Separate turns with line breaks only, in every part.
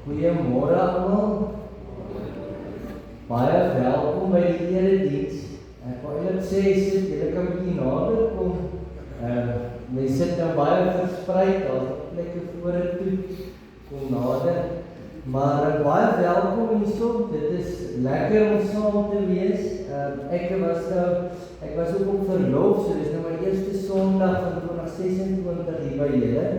Goeiemôre almal. Baie welkom by die erediens. Ek wil eintlik sê, julle kan 'n bietjie nader kom. Mense sit nou baie versprei, daar's plekke vorentoe. Kom nader. Maar baie welkom hierso. Dit is lekker om saam te wees. Ek was ook op verlof, so dis nou my eerste Sondag van 2026 hier by julle.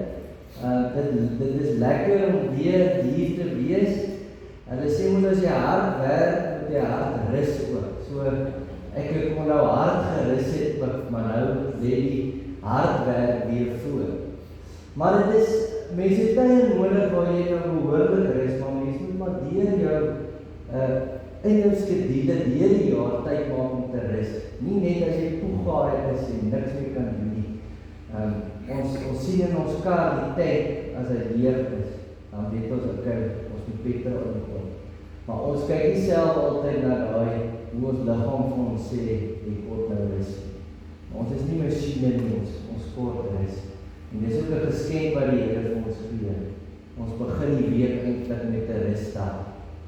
Dit is lekker om weer hier te wees. Hulle sê moet as jy hard werk, moet jy hard rus ook. So ek kon nou hard gerus het, maar nou lê die hard werk weer voor. Maar dit is mense tye nodig waar jy nou behoorlik rus, maar mense moet maar deur jou in jou skedule deur die jaar tyd maak om te rus. Nie net as jy toegaai is en niks meer kan doen nie. Ons sien in ons kar die tyd as hy leeg is, dan weet ons ons moet beter opkom. Maar ons kyk nie self altyd na daai hoe ons liggaam vir ons sê jy kort nou rus. Ons is nie masjiene nie, ons kort rus. En dis ook 'n geskenk wat die Here vir ons gee. Ons begin die week eintlik met 'n rusdag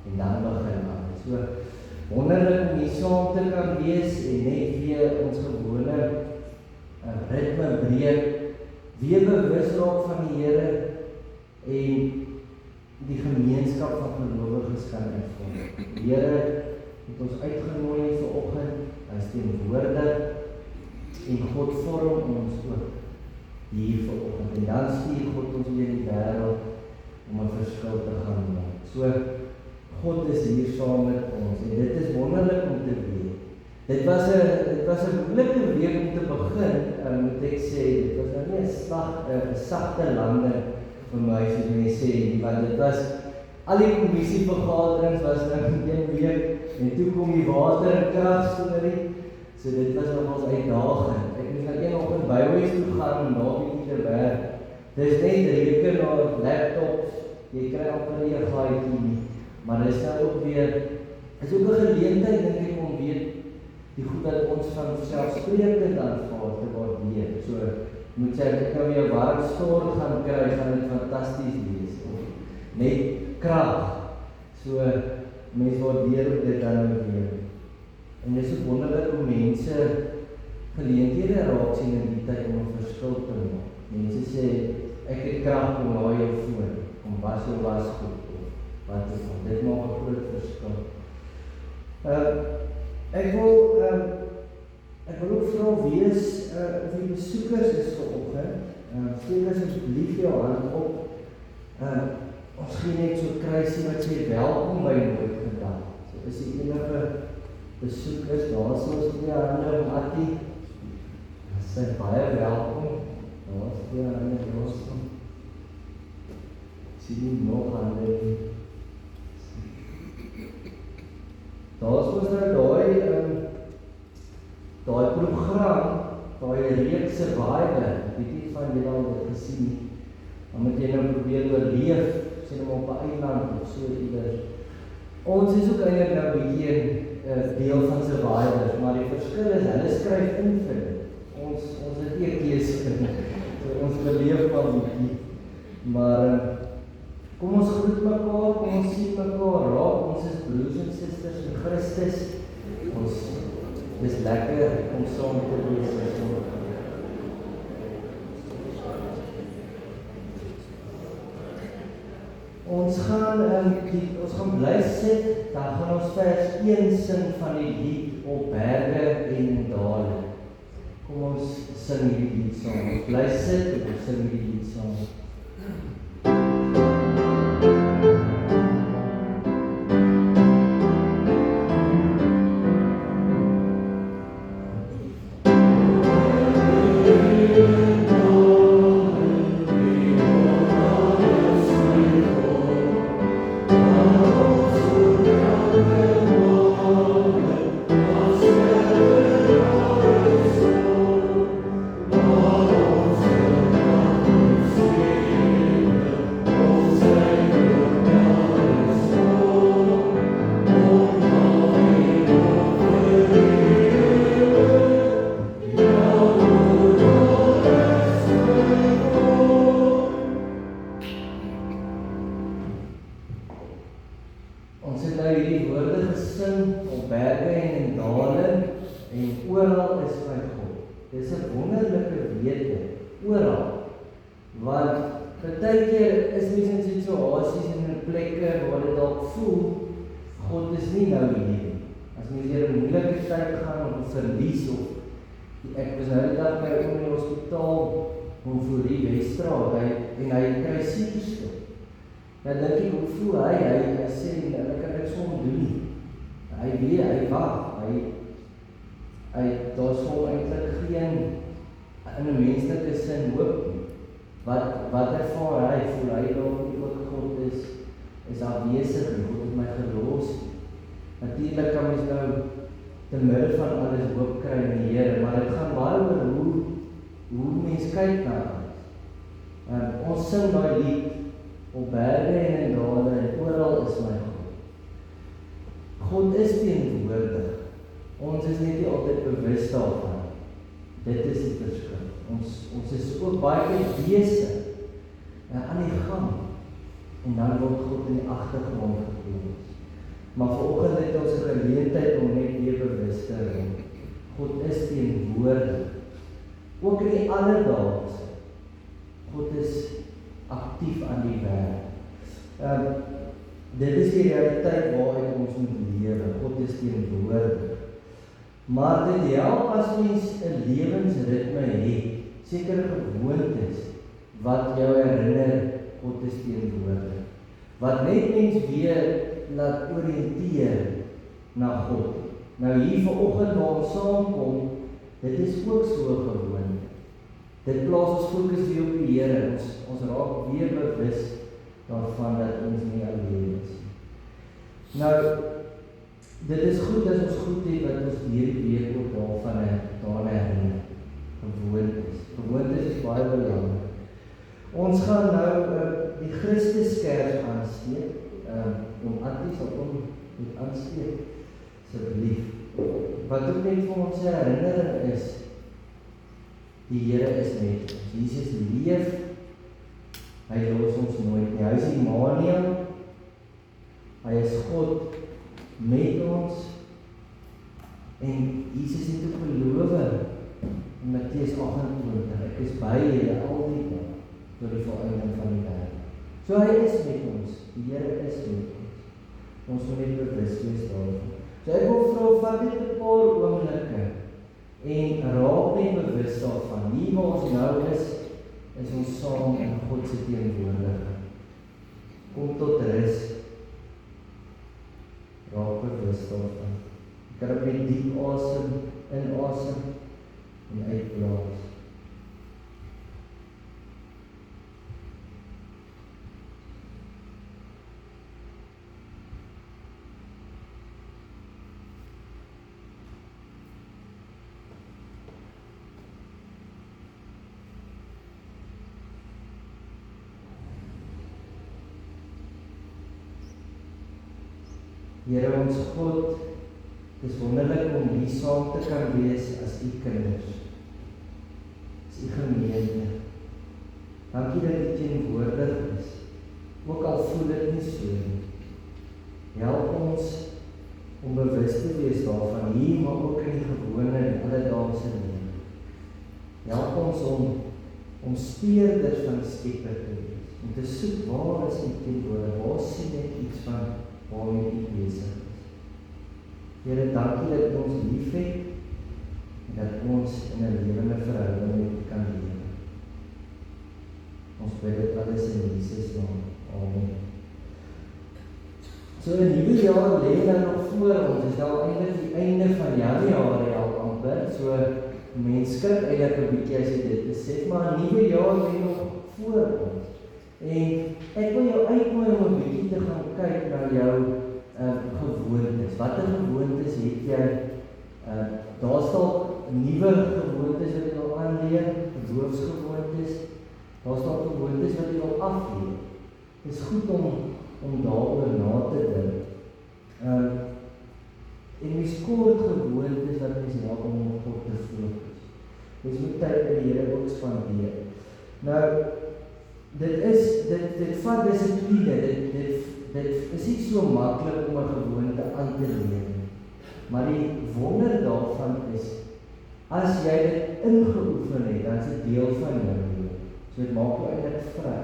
en dan begin aan. So wonderlik om hier saam te kan wees en net weer ons gewone ritme breek, weer bewus raak van die Here en die gemeenskap van gelowiges kan ervaar. Die Here het ons uitgenooi vir oggend, hy is teenwoordig en God vorm ons ook hier vir oggend. En dan stuur God ons weer in die wêreld om 'n verskil te gaan maak. So God is hier saam met ons en dit is wonderlik om te weet. Dit was 'n moeilike week om te begin, moet ek sê. Dit was nou nie 'n sagte lande vir my, soos mense sê, want dit was, al die kommissievergaderings was nou 1 week, en toe kom die water en kragstorie, so dit was nogals uitdagend. Ek moes nou een oggend byhuis toe gaan om na bietjie te werk. Dis net rekenaar, laptops, jy kry amper nie 'n gaatjie nie, maar dis nou ook weer, is ook 'n geleentheid, dink ek, om weet, die goed dat ons van selfsprekend aanvaar te waardeer. So, moet sê, ek nou weer 'n warm stort gaan kry, gaan dit fantasties wees. Net krag. So, mense waardeer op dit dan weer. En dis ook wonderlik hoe mense geleenthede raak sien in die tyd om 'n verskil te maak. Mense sê, ek het krag om na jou voor, om was goed, wat is van, dit maak 'n groot verskil. Ek wil ook vra wees of die besoekers is vanoggend. Steek asseblief jou hand op. Ons gee net so kruisie wat sê welkom by Nooit Gedag. So is die enige besoekers, daar is ons die hande, Mattie. Sy baie welkom. Daar is die hande, Joost. Sien nie nog hande nie. Daar is ons nou daai program, daai reeks Survivor, ek weet nie van julle al dit gesien nie, dan moet jy nou probeer oorleef, sê nou op 'n eiland of so iewers. Ons is ook eintlik nou 'n bietjie deel van Survivors, maar die verskil is, hulle skryf in vir dit. Ons het nie 'n keuse, so ons beleef maar bietjie, maar kom ons groet mekaar, kom ons sien mekaar raak, ons is broers en susters in Christus, dis lekker om saam te wees. Ons gaan bly sit, dan gaan ons vers 1 sing van die lied op berge en dale. Kom ons sing die lied saam. Ons bly sit en ons sing die lied saam. gewete, oral. Want partykeer is mens in situasies en in plekke waar dit dalk voel, God is nie nou hier nie. As mens deur 'n moeilike tyd gaan of verlies of ek was nou die dag by oom in die hospitaal, Homforie Wesstraat, en hy kry siekerskip. Nou dink ek, hoe voel hy? Hy sê, hulle kan niks vir hom doen nie. Hy weet, hy wag, daar is vir hom eintlik geen, in 'n menslike sin hoop nie. Wat ervaar hy? Voel hy dalk ook God is afwesig en God het my gelos. Natuurlik kan mens nou te midde van alles hoop kry in die Here, maar dit gaan baie oor hoe mens kyk na alles. Ons sing daai lied op berge en in dale en oral is my God. God is teenwoordig. Ons is net nie altyd bewus daarvan. Dit is die verskil. Ons is ook baie keer besig aan die gang. En dan word God in die agtergrond geplaas. Maar vanoggend het ons 'n geleentheid om net weer bewus te raak. God is teenwoordig. Ook in die alledaagse. God is aktief aan die werk. Dit is die realiteit waarin ons moet lewe. God is teenwoordig. Maar dit help as mens 'n lewensritme het, sekere gewoontes wat jou herinner God is teenwoordig. Wat net mens weer laat oriënteer na God. Nou hier vanoggend waar ons saamkom, dit is ook so 'n gewoonte. Dit plaas ons fokus weer op die Here. Ons raak weer bewus daarvan dat ons nie alleen is. Nou, dit is goed as ons goed het wat ons hierdie week ook daaraan herinner. Gewoontes is baie belangrik. Ons gaan nou die Christuskers aansteek. Om Antie sal kom met aansteek, asseblief. Wat ook net vir ons 'n herinnering is, die Here is met ons. Jesus leef, hy los ons nooit nie. Hy is Immanuel, hy is God met ons, en Jesus het ook beloof in Matteus 28, ek is by julle al die dag tot die volëinding van die wêreld. So hy is met ons, die Here is met ons. Ons moet net bewus wees daarvan. So ek wil vra, vat net 'n paar oomblikke en raak net bewus daarvan. Hier waar ons nou is ons saam in God se teenwoordigheid. Kom tot rus. Raak bewus daarvan. Ek kan ook net diep asem, inasem en uitblaas. Here ons God, het is wonderlik om hier saam te kan wees as u kinders, as u gemeente. Dankie dat u teenwoordig is, ook al voel dit nie so nie. Help ons om bewus te wees daarvan, hier maar ook in die gewone en alledaagse lewe. Help ons om speurders van die Skepper te wees, om te soek waar is u teenwoordig, waar sien ek iets van waarmee u besig is. Here, dankie dat u ons lief het en dat ons in 'n lewende verhouding met u kan lewe. Ons bid dit alles in Jesus naam. Amen. So 'n nuwe jaar lê nou nog voor ons. Dit is nou eintlik die einde van Januarie al amper. So mense skrik eintlik 'n bietjie as jy dit besef, maar 'n nuwe jaar lê nog voor ons. En ek wil jou uitnooi om 'n bietjie te gaan kyk na jou gewoontes. Watter gewoontes het jy? Daar staan nuwe gewoontes wat jy wil aanleer, geloofsgewoontes. Daar staan gewoontes wat jy wil afleer. Dit is goed om daaroor na te dink. En mens kort gewoontes wat mens help om op God te fokus. Mens moet tyd by die Here ook spandeer. Nou, dit vat dissipline, dit is nie so maklik om 'n gewoonte aan te leer nie. Maar die wonder daarvan is, as jy dit ingeoefen het, dan is dit deel van jou lewe. So dit maak jou eintlik vry.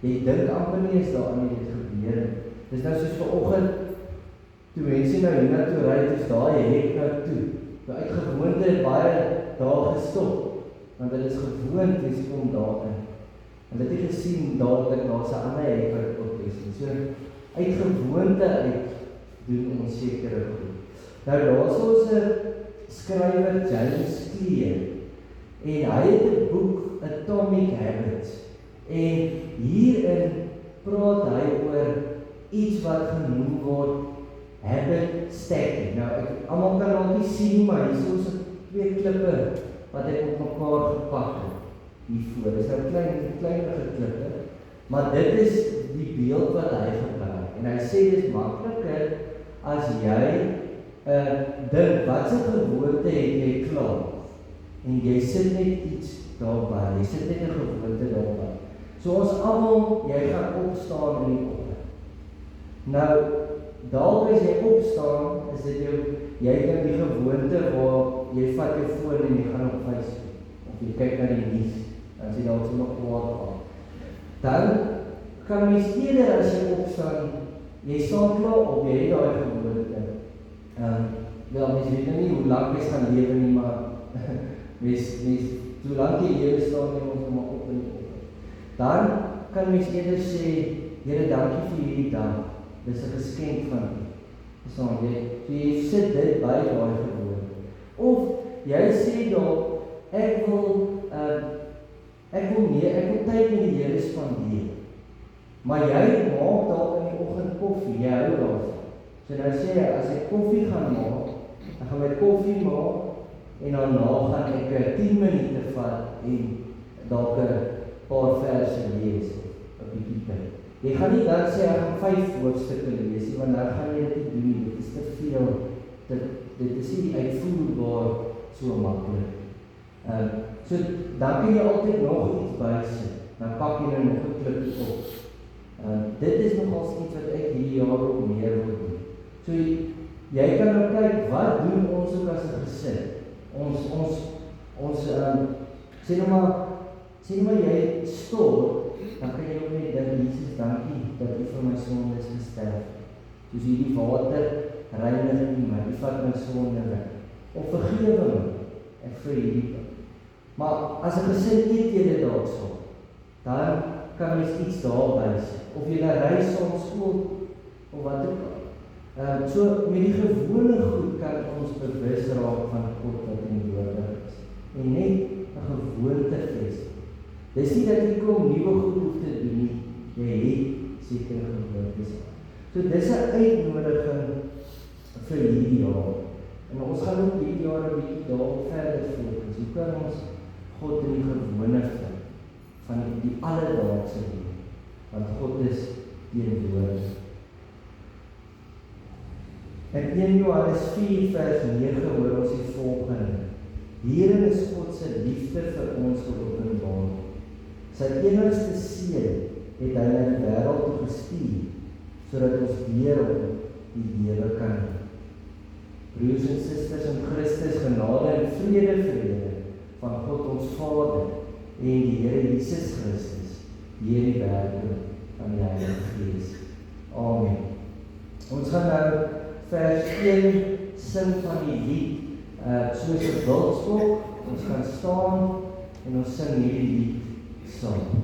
Jy dink amper nie eens daaraan dit gebeur het. Dis nou soos vanoggend, toe mense nou hiernatoe ry, is daai hek nou toe. Nou uit gewoonte het baie daar gestop, want dit is gewoond, mense kom daarin. En dit het gesien dadelik daar's 'n ander hek wat op is. So uit gewoonte uit doen ons sekere goed. Nou daar's ons 'n skrywer James Clear en hy het 'n boek Atomic Habits en hierin praat hy oor iets wat genoem word habit stacking. Nou almal kan dalk nie sien, maar hier is ons 2 klippe wat hy op mekaar gepak het hiervoor. Dis nou kleinere klippe, maar dit is die beeld wat hy gebruik. En hy sê dis makliker as jy dink wat se gewoonte het jy klaar en jy sit net iets daarby, jy sit net 'n gewoonte daarby. So ons almal, jy gaan opstaan in die oggend. Nou, dalk as jy opstaan, is dit jy het die gewoonte waar jy vat jou foon en jy gaan op Facebook, of jy kyk na die nuus, dan is jy dalk so nog kwaad aan. Dan kan mens eerder as jy opstaan, jy staan klaar op, jy het daai gewoonte. Wel, mens weet nou nie hoe lang mens gaan lewe nie, maar hoe lang die lewe staan nie, ons maar op en op. Dan kan mens eerder sê, Here, dankie vir hierdie dag, dis 'n geskenk van U. Verstaan jy? So jy sit dit by daai gewoonte. Of jy sê dalk, ek wil tyd met die Here spandeer. Maar jy maak dalk in die oggend koffie, jy hou daarvan. So nou sê jy, as ek koffie gaan maak, dan gaan my koffie maak, en daarna gaan ek 10 minute vat en dalk 'n paar verse lees, 'n bietjie tyd. Jy gaan nie dan sê, ek gaan 5 hoofstukke lees, want dan gaan jy dit nie doen, dit is te veel, dit is nie uitvoerbaar so maklik. So dan kan jy altyd nog iets bysit, dan pak jy nou nog 'n klipie op. Dit is nogals iets wat ek hierdie jaar ook meer wil doen. So jy kan nou kyk, wat doen ons ook as 'n gesin? Ons sê nou maar jy stort, dan kan jy ook net dink, Jesus, dankie dat U vir my sondes gesterf. Soos hierdie water reinig nie, maar U vat my sonde weg. Of vergewe my, ek vir hierdie. Maar as 'n gesin eet jy dit dalk so, dan kan mens iets daarby sê. Of jy reis saam skool, of wat ook al. So met die gewone goed kan ons bewus raak van God wat in die woord is. En net 'n gewoonte is. Dis nie dat jy kom nuwe goed hoef te doen nie, jy het sekere gewoontes. So dis 'n uitnodiging vir hierdie jaar. En ons gaan ook hierdie jaar 'n bietjie daarop verder fokus. Hoe kan ons God in die gewone vind van die alledaagse lewe? Want God is teenwoordig. In 1 Johannes 4 vers 9 hoor ons die volgende: Hierin is God se liefde vir ons geopenbaar. Sy enigste seun het hy na die wêreld toe gestuur, sodat ons deur hom die lewe kan hê. Broers en susters in Christus, genade en vrede vir julle van God ons Vader en die Here Jesus Christus, deur die werking van die Heilige Gees. Amen. Ons gaan nou vers 1 sing van die lied, soos 'n wildspok. Ons gaan staan en ons sing hierdie lied saam.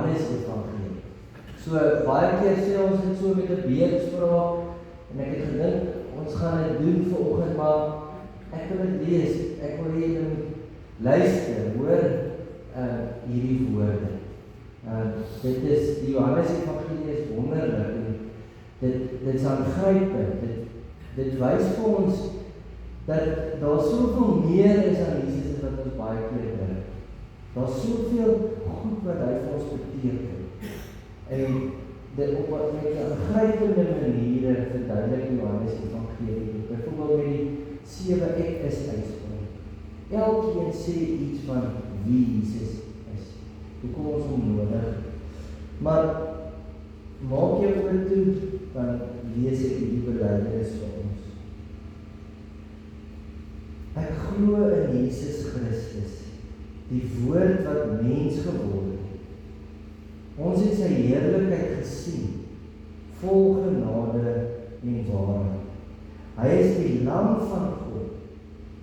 Johannes Evangelie. So baie keer sê ons dit so met 'n beeldspraak en ek het gedink ons gaan dit doen vanoggend, maar ek wil dit lees. Ek wil hê julle moet luister, hoor hierdie woorde. Dit is die Johannes Evangelie is wonderlik en dit is aangrypend. Dit wys vir ons dat daar soveel meer is aan Jesus as wat ons baie keer dink. Daar's soveel goed wat hy vir ons beteken. En dit op wat met 'n aangrypende maniere verduidelik die Johannes Evangelie. Byvoorbeeld met die 7 ek is uitspraak. Elkeen sê iets van wie Jesus is. Hoe kom ons hom nodig? Maar maak jou oor toe, dan lees ek die belydenis vir ons. Ek glo in Jesus Christus, die woord wat mens geword het. Ons het sy heerlikheid gesien, vol genade en waarheid. Hy is die lam van God,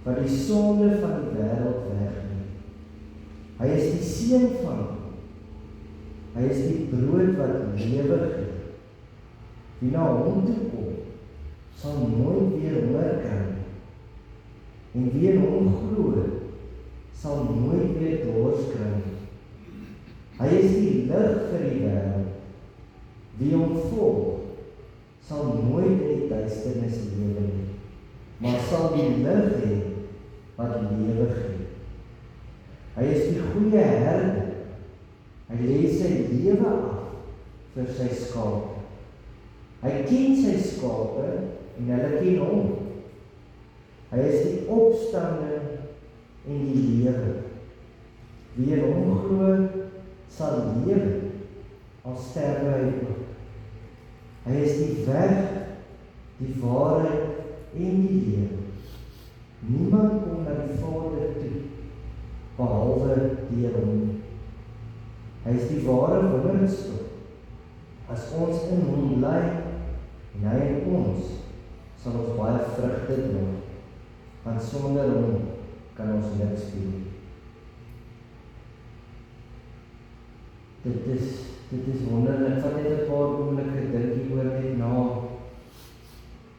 wat die sonde van die wêreld wegneem. Hy is die seun van God. Hy is die brood wat lewe gee. Wie na hom toe kom, sal nooit weer honger kry. En wie in hom glo, sal nooit weer dors kry. Hy is die lig vir die wêreld. Wie hom volg, sal nooit in die duisternis lewe nie, maar sal die lig hê wat lewe gee. Hy is die goeie herder. Hy lê sy lewe af vir sy skape. Hy ken sy skape en hulle ken hom. Hy is die opstanding en die lewe. Wie in hom glo, sal lewe, al sterwe hy ook. Hy is die weg, die waarheid en die lewe. Niemand kom na die Vader toe, behalwe deur hom. Hy is die ware wingerdstok. As ons in hom bly, en hy in ons, sal ons baie vrugte dra, want sonder hom kan ons niks doen. Dit is wonderlik. Vat net 'n paar oomblikke dink hieroor net na.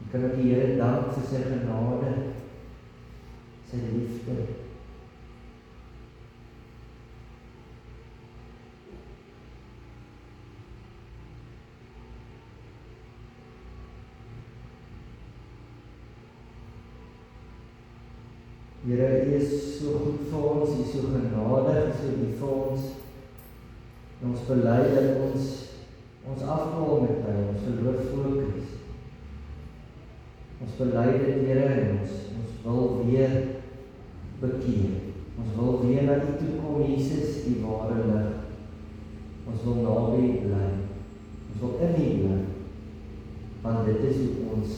Ek kan ook die Here dank vir sy genade, sy liefde. Here, U is so goed vir ons, U is so genadig, U is so lief vir ons. En ons bely dat ons afdwaal met hy, ons verloor fokus. Ons bely dit, Here, en ons wil weer bekeer. Ons wil weer na U toe kom, Jesus, die ware lig. Ons wil naby U bly. Ons wil in U bly. Want dit is hoe ons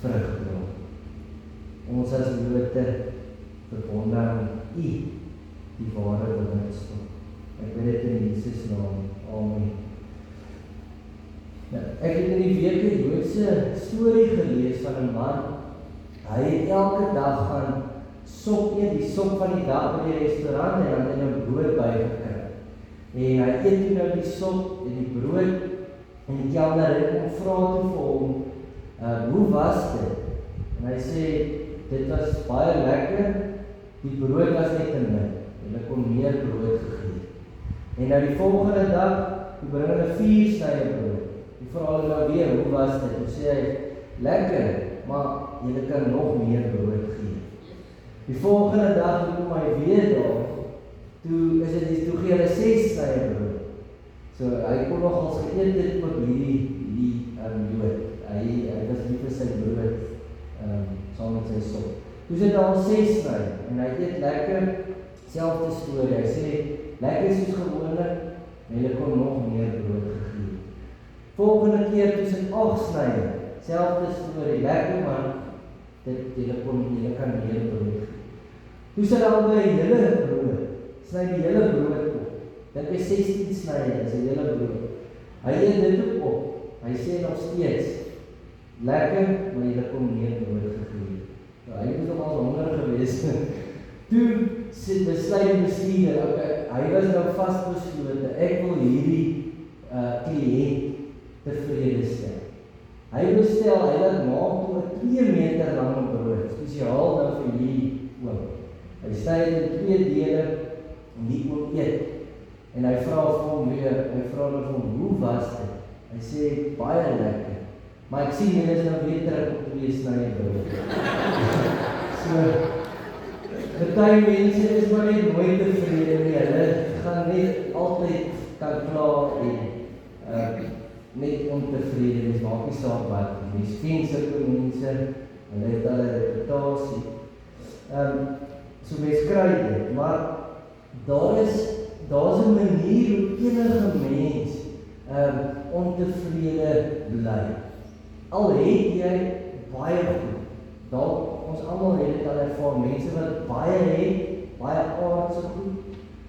vrug dra. Ons as lote verbonde aan U, die ware wingerdstok. Ek bid dit in Jesus naam. Amen. Nou, ek het in die week 'n Joodse storie gelees van 'n man. Hy het elke dag gaan sop eet, die sop van die dag by die restaurant, en dan het hy 'n brood bygekry. En hy eet toe nou die sop en die brood, en die kelner het hom vra toe vir hom, hoe was dit? En hy sê, dit was baie lekker, die brood was net te min, en ek kon meer brood gegee. En nou die volgende dag, toe bring hulle 4 snye brood. Die vra hulle nou weer, hoe was dit? Toe sê hy, lekker, maar julle kan nog meer brood gee. Die volgende dag, toe kom hy weer daar, toe gee hulle 6 snye brood. So hy kon nog als geëet het op hierdie Jood. Hy was lief vir sy brood, saam met sy sop. Toe sit al 6 snye, en hy eet lekker, selfde storie. Hy sê, lekker soos gewoonlik, en hulle kon nog meer brood gegee. Volgende keer toe sit 8 snye, selfde storie, lekker man, julle kan meer brood gee. Toe sit al by die hele brood, sny die hele brood op. Dit is 16 snye, is die hele brood. Hy eet dit ook op. Hy sê nog steeds, lekker, maar julle kon meer brood gegee. Nou, hy moet nog al honger gewees. Toe besluit die bestuurder, okay, hy was nou vasbeslote, ek wil hierdie kliënt tevrede stel. Hy bestel, hy laat maak toe 'n 2 meter lange brood, spesiaal nou vir hierdie oom. Hy sny dit in 2 dele en die oom eet. En hy vra vir hom weer, hoe was dit? Hy sê, baie lekker. Maar ek sien julle is nou weer terug op 2 snye brood. So, baie mense is maar net nooit tevrede nie. Hulle gaan net altyd kan kla en net ontevrede wees, maak nie saak wat. Mens ken sulke mense, hulle het hulle reputasie. So mens kry dit, maar daar is 'n manier hoe enige mens ontevrede bly. Al het jy baie goed, ons almal het dit al ervaar, mense wat baie het, baie aardse goed,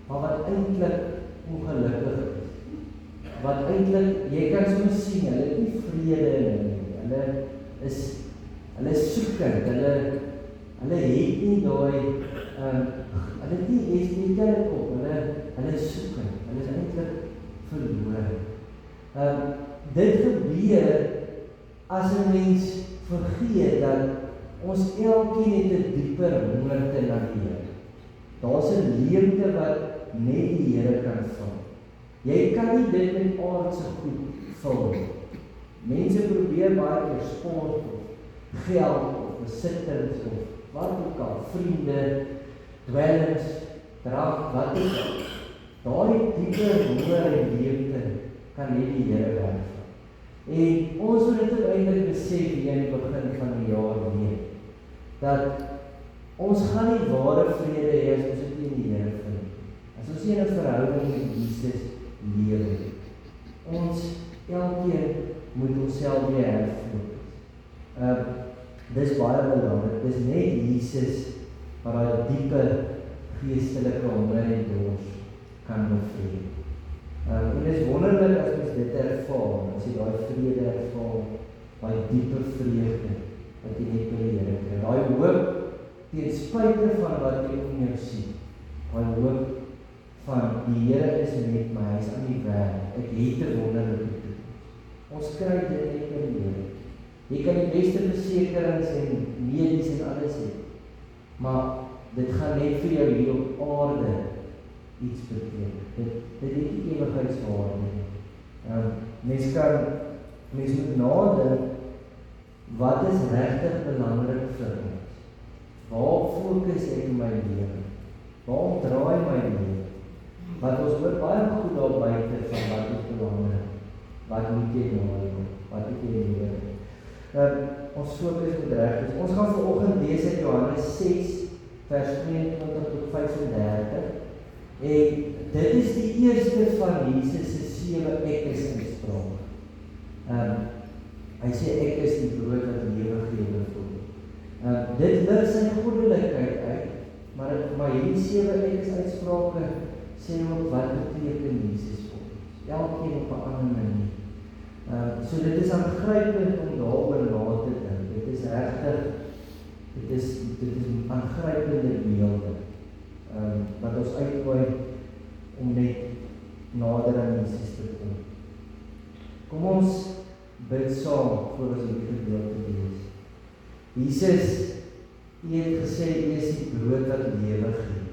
maar wat eintlik ongelukkig is. Wat eintlik, jy kan so sien, hulle het nie vrede in hulle, hulle is soekend, hulle het nie daai, hulle het nie eens nie kerk op, hulle is soekend, hulle is eintlik verloor. Dit gebeur as 'n mens vergeet dat ons elkeen het 'n dieper hongerte na die Here. Daar's 'n leemte wat net die Here kan vul. Jy kan nie dit met aardse goed vul nie. Mense probeer baie keer sport of geld of besittings of wat ook al, vriende, dwelms, drag, wat ook al. Daai dieper honger en leemte kan net die Here wegvat. En ons moet dit uiteindelik besef hier in die begin van die jaar weer, dat ons gaan nie ware vrede hê as ons dit nie in die Here vind. As ons nie in 'n verhouding met Jesus lewe. Ons elkeen moet onsself weer herfokus. Dis baie belangrik. Dis net Jesus wat daai diepe geestelike honger en dors kan bevredig. En dit is wonderlik as ons dit ervaar, as jy daai vrede ervaar, daai diepe vreugde wat jy net by die Here kry. Daai hoop ten spyte van wat jy om jou sien. Daai hoop van die Here is met my, hy is aan die werk. Ek het 'n wonderlike toekoms. Ons kry dit net by die Here. Jy kan die beste versekerings en medies en alles hê, maar dit gaan net vir jou hier op aarde iets beteken. Dit het nie ewigheidswaarde nie. Mens moet nadink, wat is regtig belangrik vir ons? Waar fokus ek in my lewe? Waar draai my lewe? Want ons hoor baie goed daar buite van wat is belangrik. Wat moet jy najaag? Wat moet jy lewe? Ons fokus moet reg wees. Ons gaan vanoggend lees uit Johannes 6 vers 22 tot 35. En dit is die eerste van Jesus se 7 ek is uitsprake. Hy sê ek is die brood wat lewe gee vir. Dit lig sy goddelikheid uit, maar hierdie 7 ek is uitsprake sê ook wat beteken Jesus vir ons. Elkeen op 'n ander manier. So dit is aangrypend om daaroor na te dink. Dit is regtig, dit is aangrypende beelde. Wat ons uitgooi om net nader aan Jesus te kom. Kom ons bid saam voor ons hierdie gedeelte lees. Jesus, U het gesê U is die brood wat lewe gee.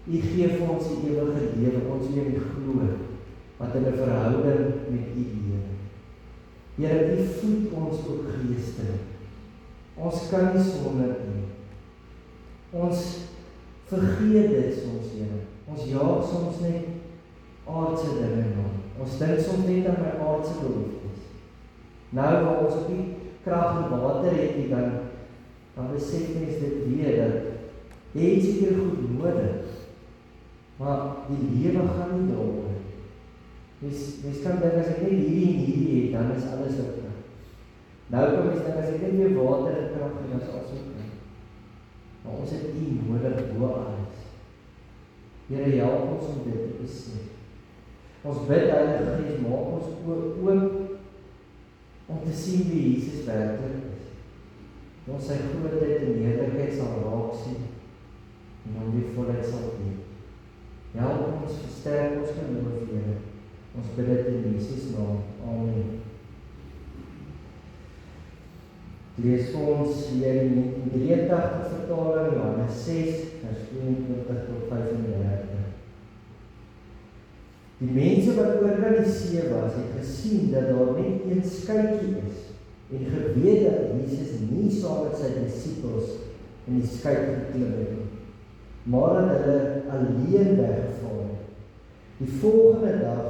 U gee vir ons die ewige lewe, ons wie in glo, wat in 'n verhouding met U lewe. Here, U voed ons ook geestelik. Ons kan nie sonder U. Ons vergeet dit soms, Here. Ons jaag soms net aardse dinge na. Ons dink soms net aan my aardse behoeftes. Nou waar ons op die krag en water het, dan besef mens dit weer, dat jy het seker goed nodig, maar die lewe gaan nie daaroor. Mens kan dink, as ek net hierdie het, dan is alles oké. Nou kan mens dink, as ek net weer water en krag het, dan is alles oké. Maar ons het U nodig bo alles. Here, help ons om dit te besef. Ons bid, Heilige Gees, maak ons oop om te sien wie Jesus werklik is. Ons sy grootheid en heerlikheid sal raak sien. en hom die volheid sal gee. Help ons, versterk ons geloof, Here. Ons bid dit in Jesus naam. Amen. Lees vir ons hier in die 83 vertaling, Johannes 6, vers 22 tot 35. Die mense wat oor kan die see was, het gesien dat daar net een skytjie is, en geweet dat Jesus nie saam met sy disippels in die skyt geklim het nie, maar dat hulle alleen weggevaar het. Die volgende dag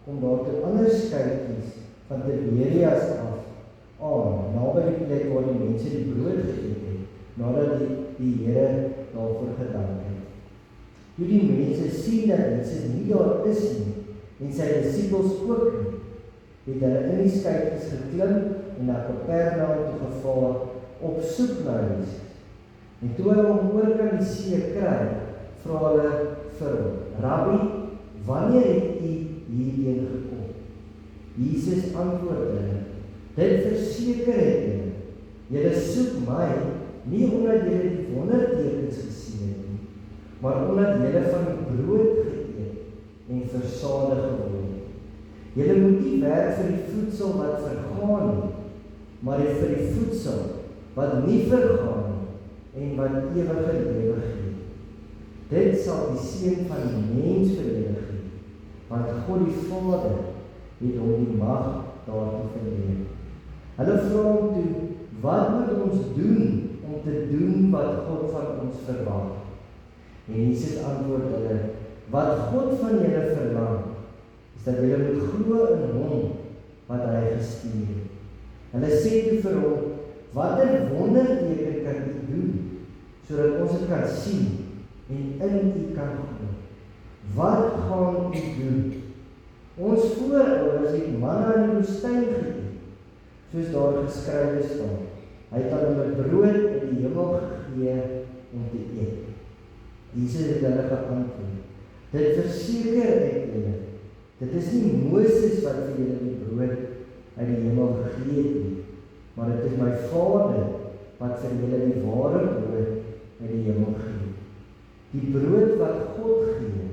kom daar toe ander skytjies van Tiberias af aan, naby die plek waar die mense die brood geëet het, nadat die Here daarvoor gedank het. Toe die mense sien dat Jesus nie daar is nie, en sy disippels ook nie, het hulle in die skytjies geklim en na Kapernaum toe gevaar op soek na Jesus. En toe hulle hom oor kan die see kry, vra hulle vir hom, Rabbi, wanneer het u hierheen gekom? Jesus antwoord hulle, dit verseker het julle, julle soek my, nie omdat julle die wondertekens gesien het nie, maar omdat julle van die brood geëet en versadig geword het. Julle moet nie werk vir die voedsel wat vergaan nie, maar vir die voedsel wat nie vergaan nie, en wat ewige lewe gee. Dit sal die seun van die mens verheerlik gee, want God die Vader het hom die mag daartoe verleen. Hulle vra hom toe, wat moet ons doen om te doen wat God van ons verwag? En Jesus antwoord hulle, wat God van julle verlang, is dat julle moet glo in hom wat hy gestuur het. Hulle sê toe vir hom, watter wonderteken kan u doen, sodat ons dit kan sien en in u kan glo? Wat gaan u doen? Ons voorouders het manna in die woestyn geëet, soos daar geskrywe staan. Hy het aan hulle brood in die hemel gegee om te eet. Jesus het hulle geantwoord, dit verseker ek julle, dit is nie Moses wat vir julle die brood uit die hemel gegee het nie, maar dit is my Vader wat vir julle die ware brood uit die hemel gee. Die brood wat God gee,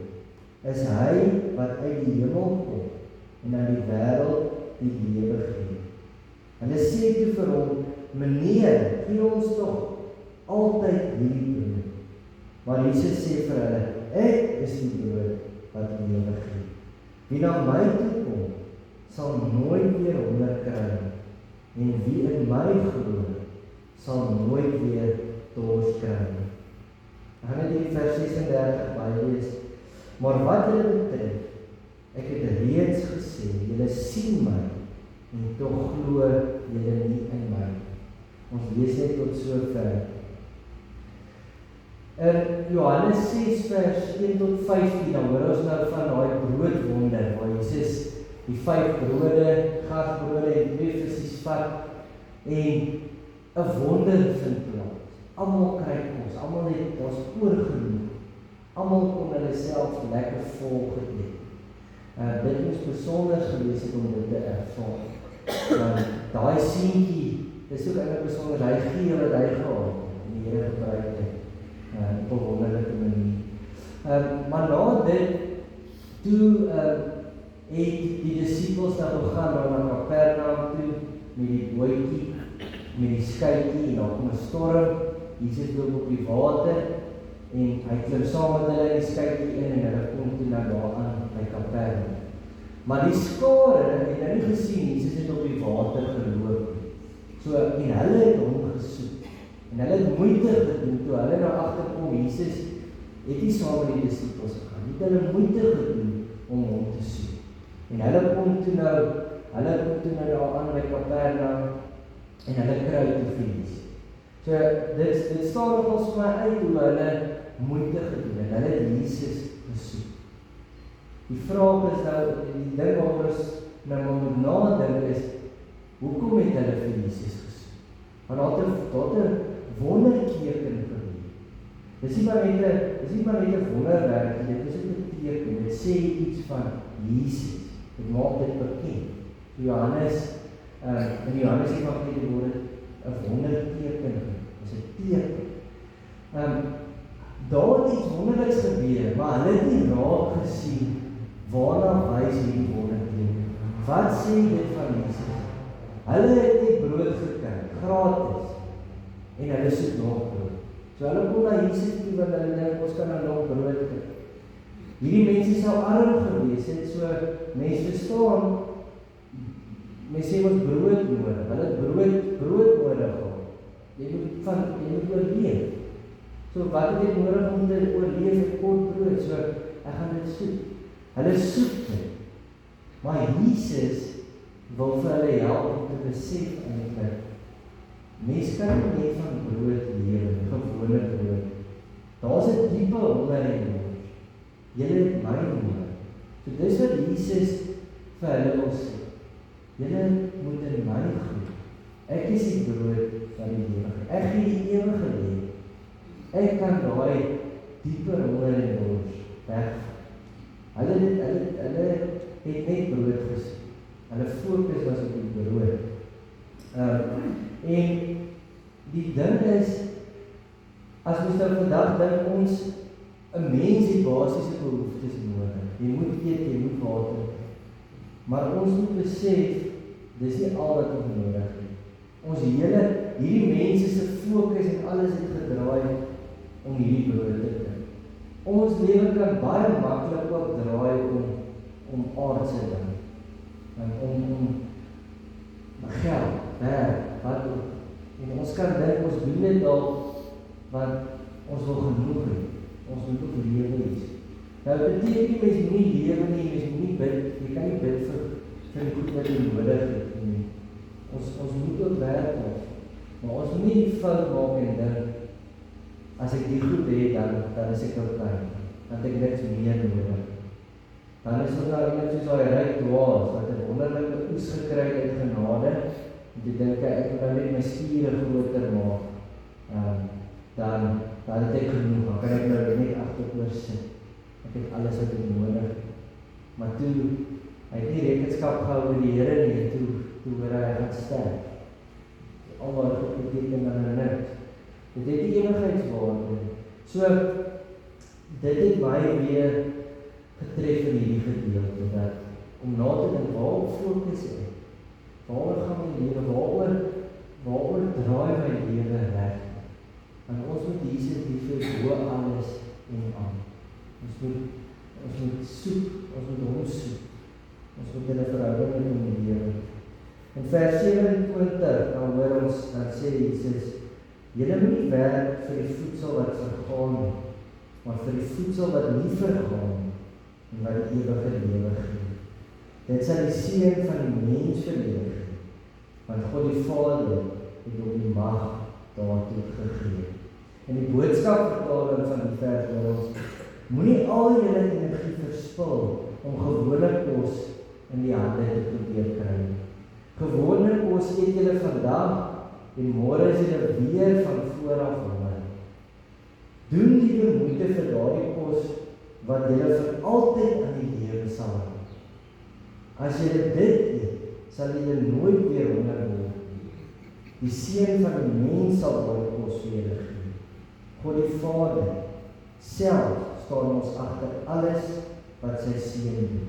is hy wat uit die hemel kom en aan die wêreld die lewe gee. Hulle sê toe vir hom, meneer, gee ons tog altyd hierdie brood. Maar Jesus sê vir hulle, ek is die brood wat lewe gee. Wie na my toe kom, sal nooit weer honger kry, en wie in my glo, sal nooit weer dors kry. Ek gaan net die vers 36 bylees. Maar wat hulle betref, ek het reeds gesê, julle sien my, en tog glo julle nie in my. Ons lees net tot sover. In Johannes 6 vers 1 tot 15, dan hoor ons nou van daai broodwonder, waar Jesus die 5 brode, gasbrode en 2 visse vat, en 'n wonder vind plaas. Almal kry kos, almal het ons oorgenoeg. Almal kon hulle self lekker vol geëet. Dit moes besonder gewees het om dit te ervaar. Daai seentjie, dis ook eintlik besonder, hy gee wat hy gehad het, en die Here gebruik dit op 'n wonderlike manier. Maar na dit, toe het die disippels nou gegaan na Kapernaum toe, met die bootjie, met die skytjie, en daar kom 'n storm, Jesus loop op die water, en hy klim saam met hulle in die skytjie in, en hulle kom toe na daar aan by Kapernaum. Maar die skare het nou nie gesien, Jesus het op die water geloop. So, en hulle het hom gesoek. En hulle het moeite gedoen, toe hulle nou agterkom, Jesus het nie saam met die disippels gegaan, het hulle moeite gedoen om hom te soek. En hulle kom toe nou daar aan by Kapernaum, en hulle kry toe vir Jesus. So, dit staan nogals vir my uit hoe hulle moeite gedoen het, hulle het Jesus gesoek. Die vraag is nou, die ding waar ons nou moet nadink is, hoekom het hulle vir Jesus gesoek? Want daar het 'n wonderteken gebeur. Dis nie maar net 'n wonderwerk, dit is 'n teken, dit sê iets van Jesus, dit maak dit bekend. In Johannes Evangelie word dit 'n wonderteken, dis 'n teken. daar het iets wonderliks gebeur, maar hulle het nie raak gesien waarna wys hierdie wonderteken. Wat sê dit van Jesus? Hulle het die brood gekry, gratis, en hulle soek nog brood. So hulle kom na Jesus toe, want hulle dink, ons kan nou nog brood kry. Hierdie mense sou arm gewees het, so mense verstaan, mense sê ons brood nodig, hulle het brood nodig gehad. Jy moet oorleef. So wat het jy nodig om te oorleef, 'n kort brood, so ek gaan dit soek. Hulle soek dit. Maar Jesus wil vir hulle help om te besef eintlik, mense kan nie net van brood lewe, gewone brood. Daar's 'n diepe honger in ons. Julle het my nodig. So dis wat Jesus vir hulle wil sê. Julle moet in my glo. Ek is die brood van die lewe. Ek gee die ewige lewe. Ek kan daai diepe honger in ons wegvat. Hulle het net brood gesien. Hulle fokus was op die brood. En die ding is, as ons nou vandag dink, ons 'n mens het basiese behoeftes nodig. Jy moet eet, jy moet water. Maar ons moet besef, dis nie al wat ons nodig het. Hierdie mense se fokus en alles het gedraai om hierdie brood te kry. Ons lewe kan baie maklik ook draai om aardse dinge. Om geld, werk, wat ook. En ons kan dink, ons doen dit dalk, want ons wil genoeg hê. Ons moet ook lewe hê. Nou, dit beteken nie, mens moet nie lewe nie, mens moet nie bid, jy kan nie bid vir die goed wat jy nodig het nie. Ons moet ook werk af, maar ons moet nie die fout maak en dink, as ek die goed het, dan is ek ook klein, dan het ek niks meer nodig. Dan is ons nou iemand soos die ryk dwaas, wat 'n wonderlike oes gekry uit genade, en jy dink, ek moet nou net my spiere groter maak, dan het ek genoeg, dan kan ek nou net agteroor sit. Ek het alles wat ek nodig het. Maar toe, hy het nie rekenskap gehou met die Here nie, toe hoor hy gaan sterf. Almal het beteken dan niks. Dit het die ewigheidswaarde. So, dit het my weer getref in hierdie gedeelte, dat om na te dink, waar fokus ek? Waar gaan my lewe, waaroor draai my lewe reg? En ons moet Jesus lief bo alles en aan. Ons moet soek, ons moet hom soek. Ons moet in 'n verhouding met hom lewe. In vers 27, dan sê Jesus, julle moet nie werk vir die voedsel wat vergaan nie, maar vir die voedsel wat nie vergaan nie, en wat die ewige lewe gee. Dit sal die seën van die mens verleeg, want God die Vader het hom die mag daartoe gegee. En die boodskapvertaling van die vers waar ons, moenie al julle energie verspil om gewone kos in die hande te probeer kry. Gewone kos eet julle vandag en môre is julle weer van vooraf honger. Doen liewe moeite vir daardie kos wat julle vir altyd aan die lewe sal hou. As julle dit eet, sal julle nooit weer honger word nie. Die seën van die mens sal daardie kos vir julle gee. God die Vader self staan ons agter alles wat sy seën doen.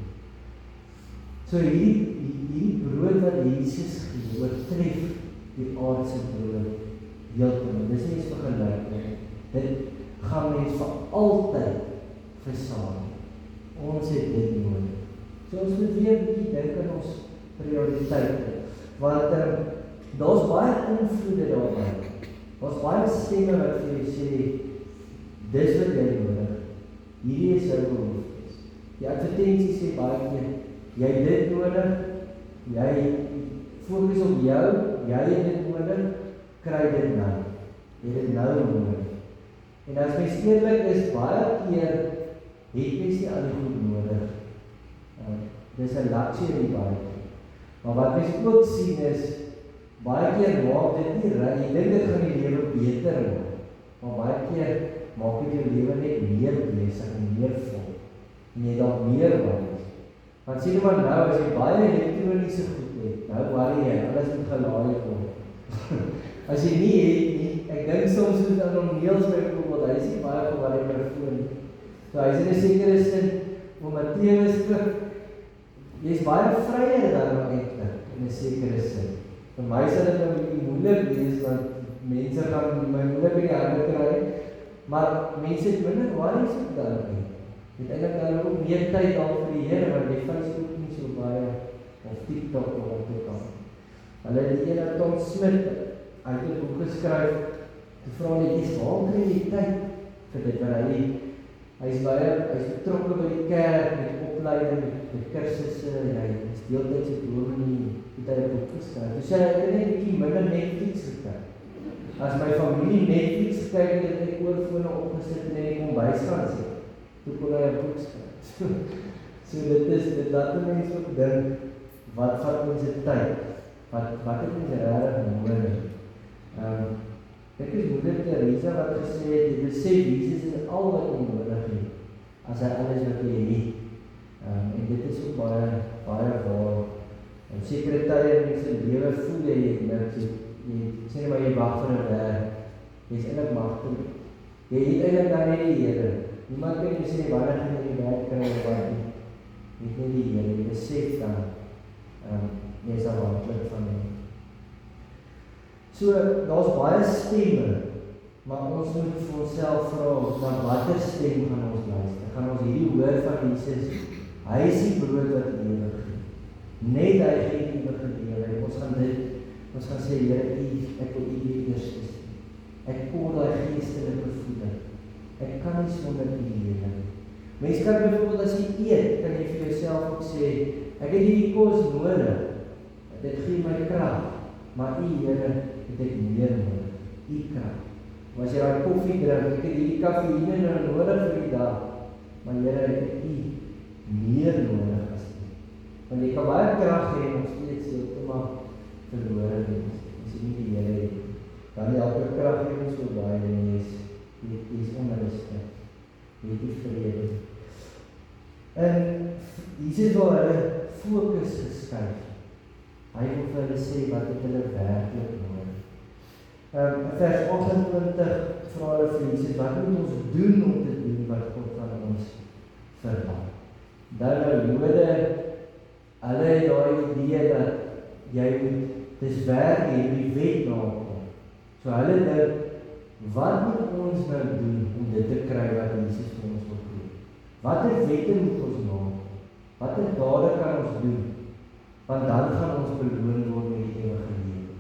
So hierdie brood wat Jesus gee, oortref die aardse brood heeltemal. Dis nie eens vergelyk nie. Dit gaan mens vir altyd versaak. Ons het dit nodig. So ons moet weer 'n bietjie dink aan ons prioriteite. Want daar's baie invloede daarby. Daar's baie stemme wat vir jou sê, dis wat jy nodig. Hierdie is jou behoeftes. Die advertensie sê baie keer, jy het dit nodig, jy fokus op jou, jy het dit nodig, kry dit nou. Jy het dit nou nodig. En as mens eerlik is, baie keer het mens nie al die goed nodig. Dis 'n luxury baie keer. Maar wat mens ook sien is, baie keer maak dit nie reg, jy dink dit gaan die lewe beter word. Maar baie keer maak dit jou lewe net meer besig en meer vol. En jy dalk meer worry. Want sien maar nou, as jy baie elektroniese goed het, nou worry jy, alles moet gelaai word. As jy nie het nie, ek dink soms soos aan om nails byvoorbeeld byvoorbeeld, hy is nie baie van wat hy microfoon. So hy is in 'n sekere sin, om Matteus skrif, jy is baie vryer dan eintlik, in 'n sekere sin. Vir my sal dit nou 'n bietjie moeilik wees, want mense gaan my moeilik in die hande kry, maar mense het minder worries op daarin. Jy het eintlik dan ook meer tyd al vir die Here, want jy Facebook nie so baie, of TikTok of wat ook al. Hulle het die ene Tom Smith, hy het 'n boek geskryf, die vra net, waar kry jy tyd vir dit, want hy is betrokke by die kerk, met opleiding, met kursusse, en hy is deeltydse dominee, het hy 'n boek geskryf. Dus hy het net 'n bietjie minder Netflix gekyk. As my familie Netflix kyk, het ek oorfone opgesit en in die kombuis gaan sit, toe kon hy 'n boek skryf. So dit is, dat die mens ook dink, wat vat ons die tyd? Wat het ons regtig nodig? Ek is moeder Teresa wat gesê het, jy besef, Jesus is al wat jy nodig het, as hy alles wat jy het. En dit is ook baie waar. En sekere tye in mense lewe voel jy niks, jy sê nie maar jy wag vir 'n werk, jy is eintlik magteloos. Jy het eintlik dan net die Here. Niemand kan jy sê, wanneer gaan jy die werk kry of wat nie. Jy het net die Here, jy besef dan, jy is afhanklik van hom. So, daar's baie stemme, maar ons moet vir onsself vra, na watter stem gaan ons luister? Gaan ons hierdie hoor van Jesus, hy is die brood wat lewe gee. Net hy gee die ewige lewe. Ons gaan sê, Here, ek wil U die eerste sien. Ek kom daai geestelike voeding. Ek kan nie sonder U lewe. Mense kan byvoorbeeld as jy eet, kan jy vir jouself ook sê, ek het hierdie kos nodig. Dit gee my krag, maar U, Here, het ek meer nodig. U krag. Maar as jy daai koffie drink, ek het hierdie kafeïne nou nodig vir die dag, maar Here, het ek U meer nodig as U. Want jy kan baie krag hê, nog steeds heeltemal verlore wees. As jy nie die Here het, dan elke krag het ons so baie, en jy is onrustig. Jy het nie vrede. En Jesus wil hulle fokus geskuif. Hy wil vir hulle sê wat het hulle werklik nodig. Vers 28 vra hulle vir Jesus, wat moet ons doen om te doen wat God van ons verwag? Dan Jode, hulle het daai idee dat jy moet, dis werk, jy moet die wet nakom. So hulle dink, wat moet ons nou doen om dit te kry wat Jesus vir ons wil doen? Watter wette moet ons nakom? Watter dade kan ons doen? Want dan gaan ons beloon word met die ewige lewe.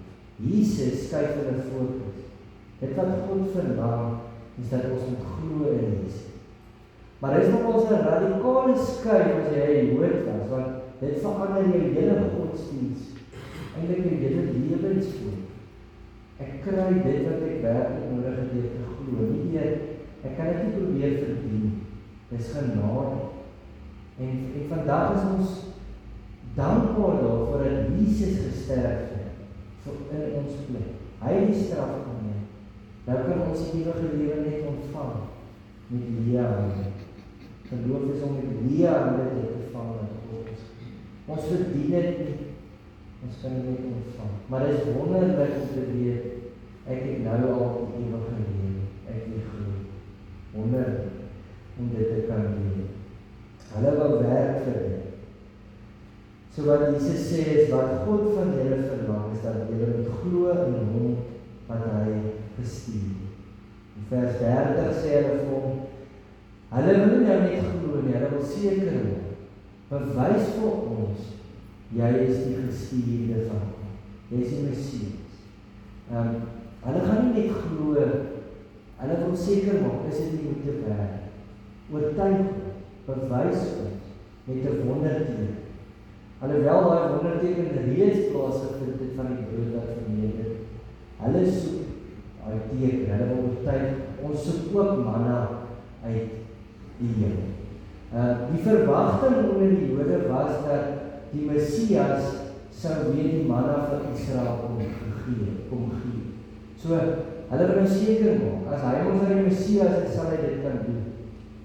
Jesus skuif hulle fokus. Dit wat God verlang, is dat ons moet glo in Jesus. Maar dit is nog ons 'n radikale skuif as jy 'n Jood was, want dit verander jou hele godsdiens, eintlik jou hele lewensvoer. Ek kry dit wat ek werklik nodig het deur te glo, nie deur, ek kan dit nie probeer verdien. Dis genade. En vandag is ons dankbaar daarvoor dat Jesus gesterf het in ons plek. Hy het die straf geneem. Nou kan ons die ewige lewe net ontvang met Lia. Geloof is om met Lia dit te vang wat God ons gee. Ons verdien dit nie. Ons kan dit net ontvang. Maar dit is wonderlik om te weet, ek het nou al die ewige lewe. Ek het glo. Wonderlik om dit te kan doen. Hulle wil werk vir dit. So wat Jesus sê is, wat God van julle verlang, is dat julle moet glo in hom wat hy gestuur. In vers 30 sê hulle vir hom, hulle wil nou net glo nie, hulle wil seker word. Bewys vir ons, jy is die gestuurde van hom. Jy is die Messias. Hulle gaan nie net glo, hulle wil seker maak, is dit nie moet te werk. Oortuig ons, bewys ons, met 'n wonderteken. Alhoewel daai wonderteken reeds plaasgevind het van die brood wat verneder. Hulle soek daai teken, hulle wil oortuig, ons soek ook manna uit die hemel. Die verwagting onder die Jode was dat die Messias sou weer die manna van Israel kom gee. So, hulle wil seker maak, as hy ons die Messias is, sal hy dit kan doen.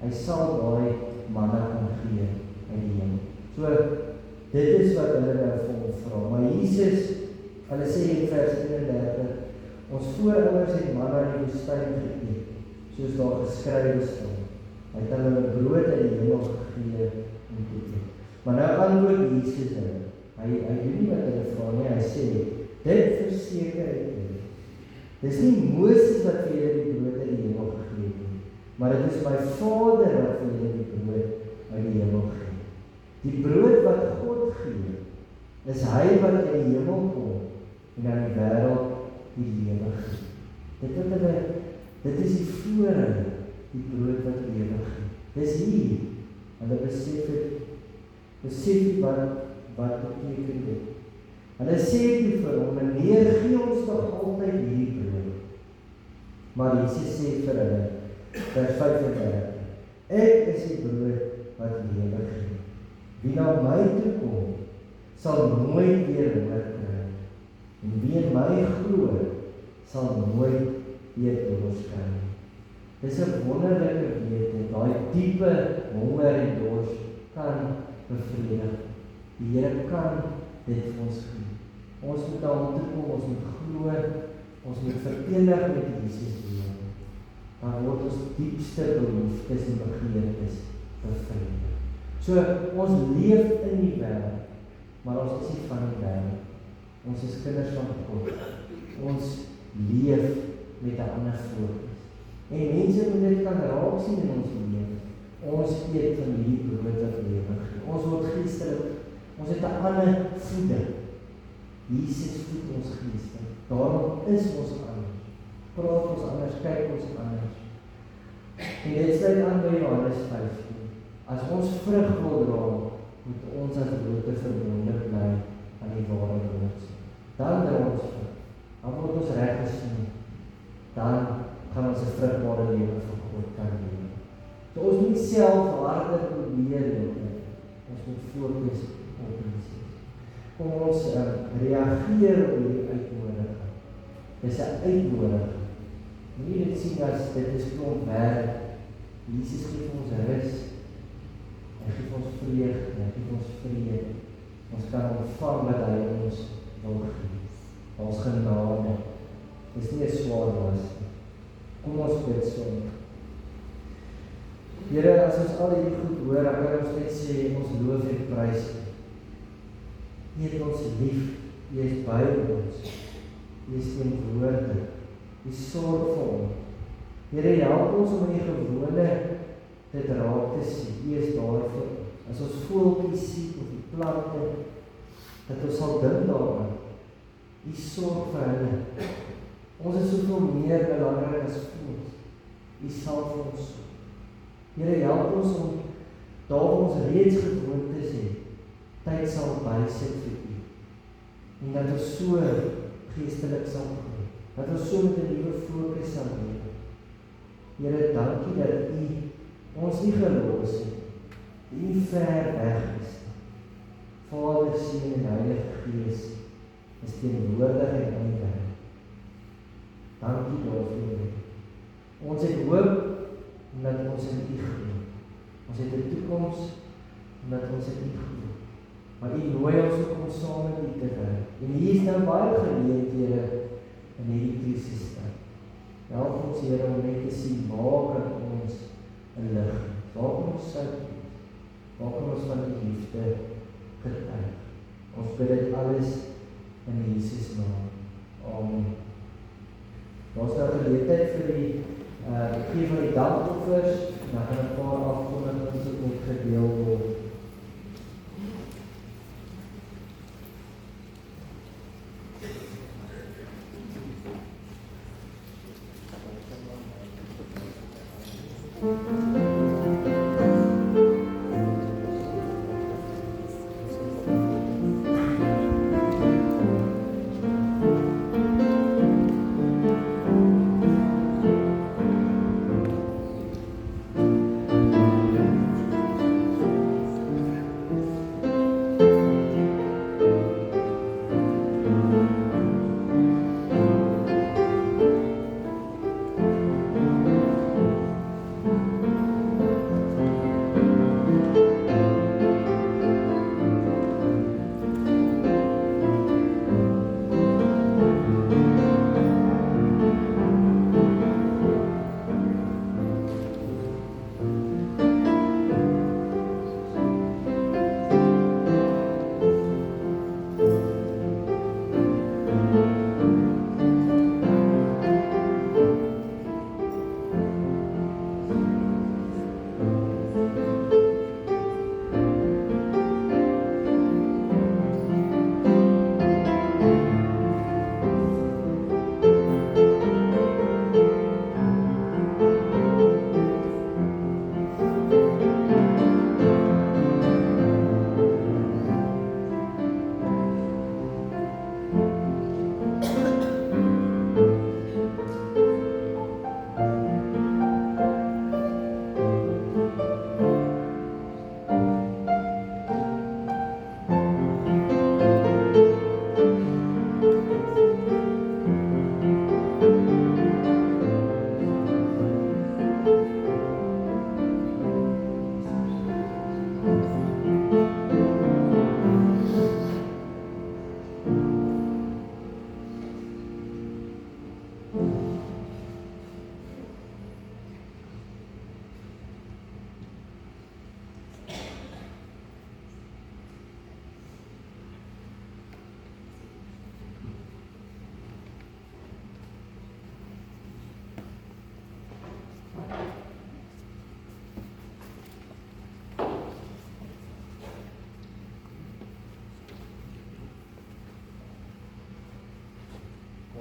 Hy sal daai manna kan gee uit die hemel. So, dit is wat hulle nou vir hom vra. Maar Jesus, hulle sê in vers 31, ons voorouers het manna in die woestyn geëet. So soos daar geskrywe staan. Hy het hulle brood in die hemel gegee om te eet. Maar nou antwoord Jesus hulle. Hy doen nie wat hulle vra nie, hy sê, dit verseker ek julle. Dis nie Moses wat vir julle die brood in die hemel gegee het nie, maar dit is my Vader wat vir julle die brood uit die hemel gee. Die brood wat God gee, is hy wat in die hemel kom en aan die wêreld die lewe gee. Dit is die voorheen, die brood wat lewe gee. Dis hier. Hulle besef wat beteken dit. Hulle sê toe vir hom, meneer, gee ons nog altyd hierdie brood. Maar Jesus sê vir hulle, vers 35, ek is die brood wat lewe gee. Wie na my toe kom, sal nooit weer honger kry. En wie in my glo, sal nooit weer dors kry. Dis 'n wonderlike wete, daai diepe honger en dors kan bevredig. Die Here kan dit vir ons gee. Ons moet daar toe kom, ons moet glo, ons moet verenig met Jesus lewe. Dan word ons diepste behoeftes en begeertes bevredig. So, ons leef in die wêreld, maar ons is nie van die wêreld. Ons is kinders van God. Ons leef met 'n ander fokus. En mense moet dit kan raak sien in ons lewe. Ons eet van hierdie brood wat lewe gee. Ons word geestelik. Ons het 'n ander voeding. Jesus voed ons geestelik. Daarom is ons anders. Praat ons anders, kyk ons anders. En dit sluit aan by Johannes 15. As ons vrug wil dra, moet ons as brote verbonde bly aan die ware woord. Dan dra ons vrug. Dan word ons reg gesien. Dan gaan ons 'n vrugbare lewe vir God kan lewe. So ons moet self harde probeer doen. Ons moet fokus op Jesus. Kom ons reageer op hierdie uitnodiging. Dis 'n uitnodiging. Moenie dit sien as dit is klomp werk. Jesus gee ons rus. Hy gee ons vreugde, hy gee ons vrede. Ons kan ontvang wat hy ons wil gee. Ons genade. Dis nie 'n swaar las nie. Kom ons bid saam. Here, as ons al hierdie goed hoor, dan kan ons net sê, ons loof en prys U. U het ons lief, U is by ons, U is teenwoordig, U sorg vir ons. Here, help ons om in die gewone dit raak te sien, U is daar vir ons. As ons voeltjies sien of die plante, dat ons sal dink daaraan, U sorg vir hulle. Ons is soveel meer belangrik as voels. U sal vir ons sorg. Here, help ons om daar ons reeds gewoontes het, tyd sal bysit vir U. En dat ons so geestelik sal groei. Dat ons so met 'n nuwe fokus sal lewe. Here, dankie dat U ons nie gelos het. U nie ver weg is. Vader, Seun en Heilige Gees is teenwoordig in U wêreld. Dankie daarvoor. Ons het hoop omdat ons in U glo. Ons het 'n toekoms omdat ons in U glo. Maar U nooi ons ook om saam met U te werk. En hier is nou baie geleenthede in hierdie krisistyd. Help ons, Here, om net te sien waar kan ons 'n lig, waar kan ons sout wees, waar kan ons van die liefde getuig. Ons bid dit alles in Jesus naam. Amen. Ons nou geleentheid vir die gee van die dankoffers, en dan gaan 'n paar afkondigings ook met gedeel word.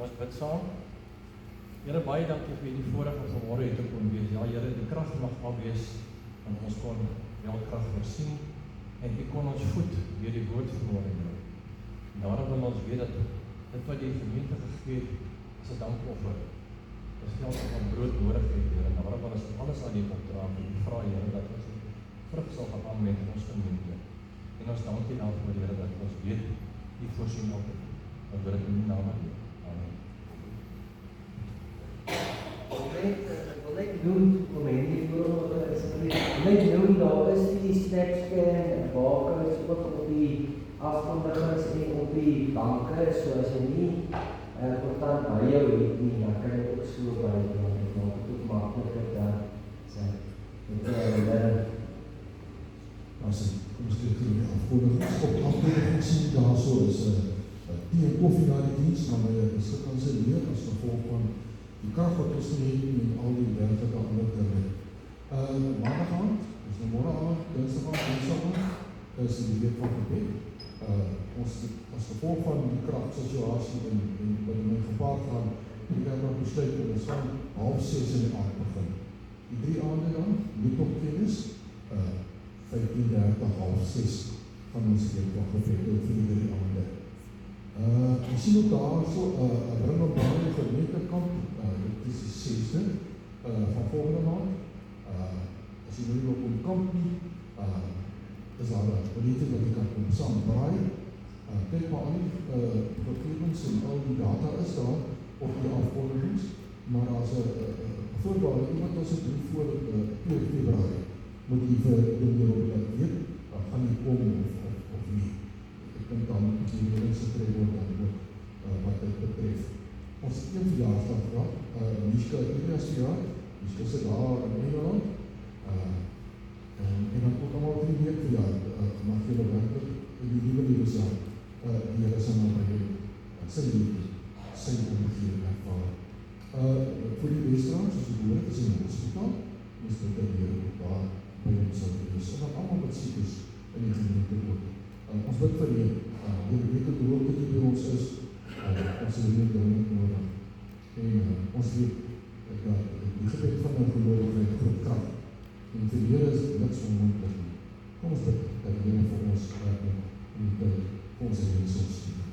Ons bid saam. Here, baie dankie vir die voorreg om vanmôre hier te kon wees. Ja, Here, die krag mag al wees, en ons kon jou krag voorsien, en U kon ons voed deur die woord vanmôre. Daarom wil ons weet dat dit wat die gemeente gegee het, is 'n dankoffer. Dis geld wat brood nodig het, Here, en daarom wil ons alles aan U opdra, en U vra, Here, dat ons die vrug sal gaan aanwend in ons gemeente. En ons dank U daarvoor, Here, dat ons weet, U voorsien altyd. Ons wil dit in die naam van U. Amen.
Ek wil net doen, om hierdie voorbeeld net doen, daar is die snapscan, bakers ook op die afkondigings en op die banke, so as jy nie kontant by jou het nie, dan kan jy ook so bydra, dit maak het ook makliker dan sy.
Kom ons kyk hier die afkondigings. Op afkondigings sien daar so is tea en koffie na die diens, maar my is gekanselleer as gevolg van die krag wat ons nie het en al die werklike ander dinge. Maandag aand, is nou môre aand, dinsdag aand, woensdag aand, is die week van gebed. Ons as gevolg van die kragsituasie en wat in my gepaard gaan, die kerk besluit dat ons van 5:30 in die aand begin. Die 3 aande dan, nuutopkennis, 15:30, 5:30 van ons week van gebed, ook vir die 3 aande. Jy sien ook daar so, Ringelbaan gemeentekamp, dit is die 6de van volgende maand. As jy nou op die kamp nie, is daar een politie wat jy kan kom saam braai. Kyk maar al die gegevens en al die data is daar op die afkondigings, maar as voorwaarde, iemand as het doen voor 2 Februarie, moet jy vir die weet, gaan jy kom of nie. Ek dink dan moet die redelings getref word dan ook wat dit betref. Ons het 1 verjaarsdag gehad, Miska Elias verjaar, Miska sit daar in Engeland, en dan ook allemaal 3 week verjaar, mag julle werkelijk in die nieuwe levensjaar, die Here sy naam bring, sy liefde, sy omgeving ervaar. Voor die Westraans, soos die woord is in die hospitaal, is dit dat die Here ook daar by ons sal wees, en dat allemaal wat siek is in die gemeente ook. Ons bid vir die weet het hoe ook dit by ons is, ons is hier dringend nodig. En ons weet dat die gebed van die geloofheid groot krag, en vir die Here is niks onmoontlik nie. Kom ons bid dat die Here vir ons werklik en vir ons in die sal stuur.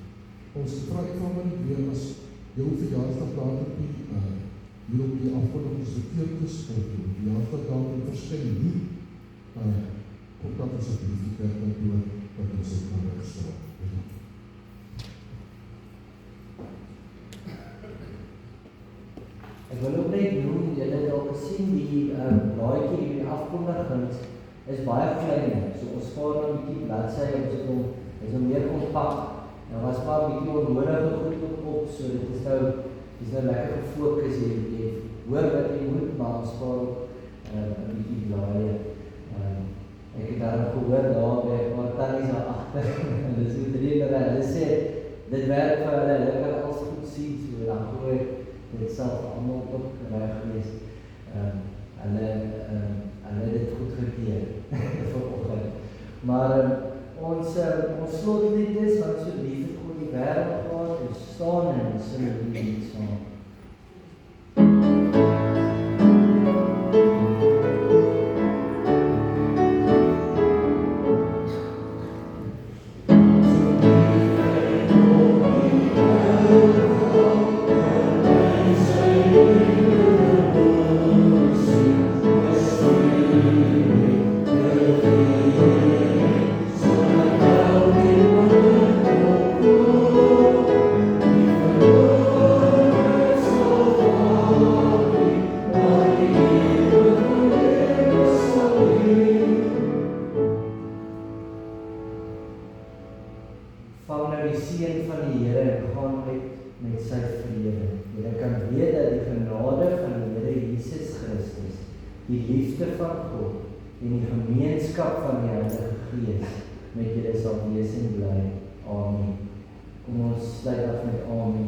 Ons vraag van my weer as jou verjaarsdag datum hier op die afkondigings verkeerd is, of die verjaarsdag datum verskyn nie, ook dat ons het die kerk dat doen, dat ons het kan regstel.
Ek wil ook net noem, julle het al gesien, die blaadjie in die afkondigings is baie klein, so ons spaar nou 'n bietjie bladsy, ons het hom, is nou meer kompakt, nou was maar 'n bietjie onnodige goed op, so dit is nou lekker gefokus, jy hoor wat jy moet, maar ons spaar ook 'n bietjie blaaie. Ek het daar gehoor daar by Martanies daar agter, hulle sê hulle sê, dit werk vir hulle, hulle kan alles goed sien, so dan gooi dit self allemaal ook reg gewees. Hulle het dit goed gekeer vanoggend. Maar ons slotlied is, want so lief het God die wêreld gehad, ons staan en ons sing die lied saam. Kom ons sluit af met amen.